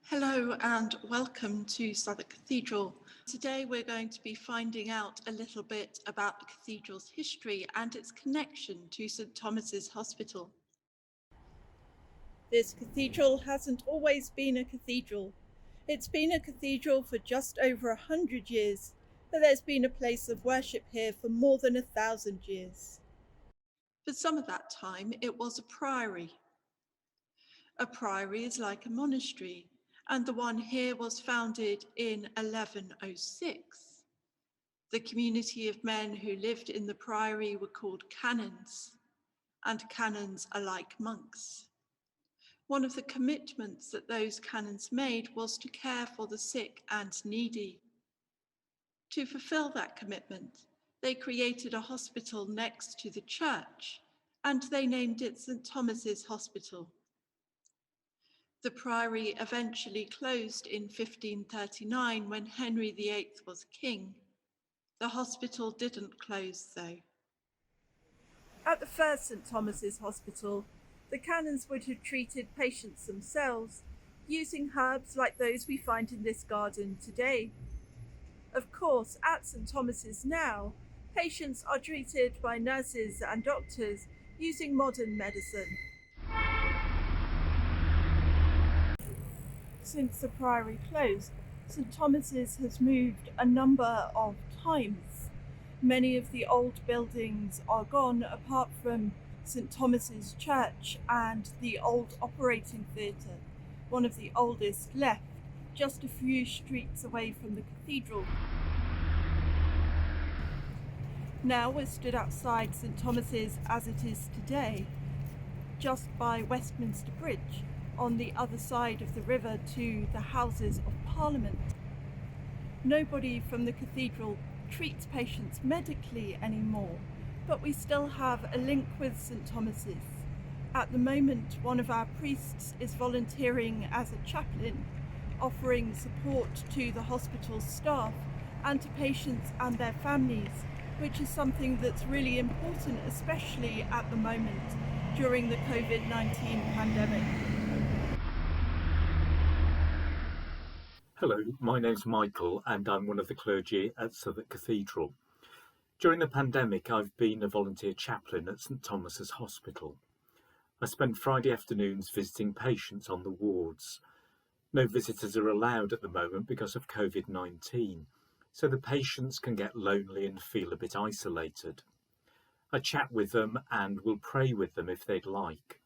Hello and welcome to Southwark Cathedral. Today we're going to be finding out a little bit about the cathedral's history and its connection to St Thomas's Hospital. This cathedral hasn't always been a cathedral. It's been a cathedral for just over 100 years, but there's been a place of worship here for more than 1,000 years. For some of that time, it was a priory. A priory is like a monastery, and the one here was founded in 1106. The community of men who lived in the priory were called canons, and canons are like monks. One of the commitments that those canons made was to care for the sick and needy. To fulfill that commitment, they created a hospital next to the church, and they named it St Thomas's Hospital. The priory eventually closed in 1539 when Henry VIII was king. The hospital didn't close though. At the first St Thomas's Hospital, the canons would have treated patients themselves, using herbs like those we find in this garden today. Of course, at St Thomas's now, patients are treated by nurses and doctors using modern medicine. Since the priory closed, St Thomas's has moved a number of times. Many of the old buildings are gone, apart from St Thomas's Church and the old operating theatre, one of the oldest left, just a few streets away from the cathedral. Now we're stood outside St Thomas's as it is today, just by Westminster Bridge, on the other side of the river to the Houses of Parliament. Nobody from the cathedral treats patients medically anymore, but we still have a link with St Thomas's. At the moment, one of our priests is volunteering as a chaplain, offering support to the hospital staff and to patients and their families, which is something that's really important, especially at the moment during the COVID-19 pandemic. Hello, my name's Michael and I'm one of the clergy at Southwark Cathedral. During the pandemic, I've been a volunteer chaplain at St Thomas's Hospital. I spend Friday afternoons visiting patients on the wards. No visitors are allowed at the moment because of COVID-19, so the patients can get lonely and feel a bit isolated. I chat with them and will pray with them if they'd like.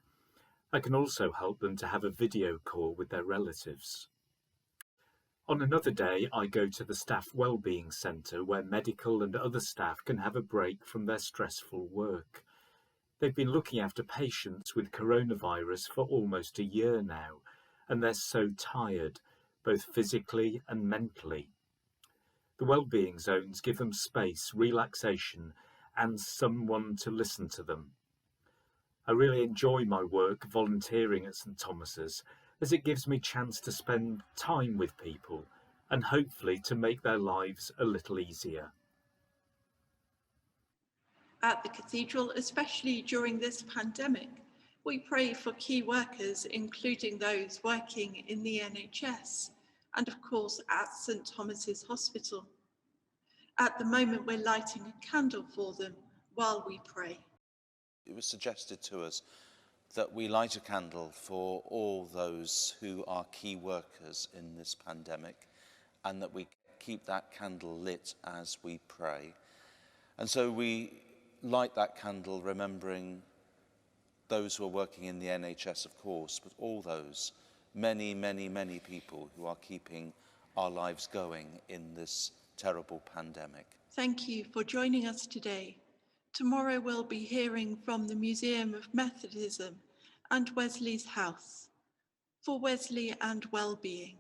I can also help them to have a video call with their relatives. On another day, I go to the staff wellbeing centre where medical and other staff can have a break from their stressful work. They've been looking after patients with coronavirus for almost a year now, and they're so tired, both physically and mentally. The wellbeing zones give them space, relaxation, and someone to listen to them. I really enjoy my work volunteering at St Thomas's, as it gives me a chance to spend time with people and hopefully to make their lives a little easier. At the cathedral, especially during this pandemic, we pray for key workers, including those working in the NHS and of course at St Thomas's Hospital. At the moment, we're lighting a candle for them while we pray. It was suggested to us that we light a candle for all those who are key workers in this pandemic, and that we keep that candle lit as we pray. And so we light that candle remembering those who are working in the NHS, of course, but all those many, many, many people who are keeping our lives going in this terrible pandemic. Thank you for joining us today. Tomorrow we'll be hearing from the Museum of Methodism and Wesley's House for Wesley and Wellbeing.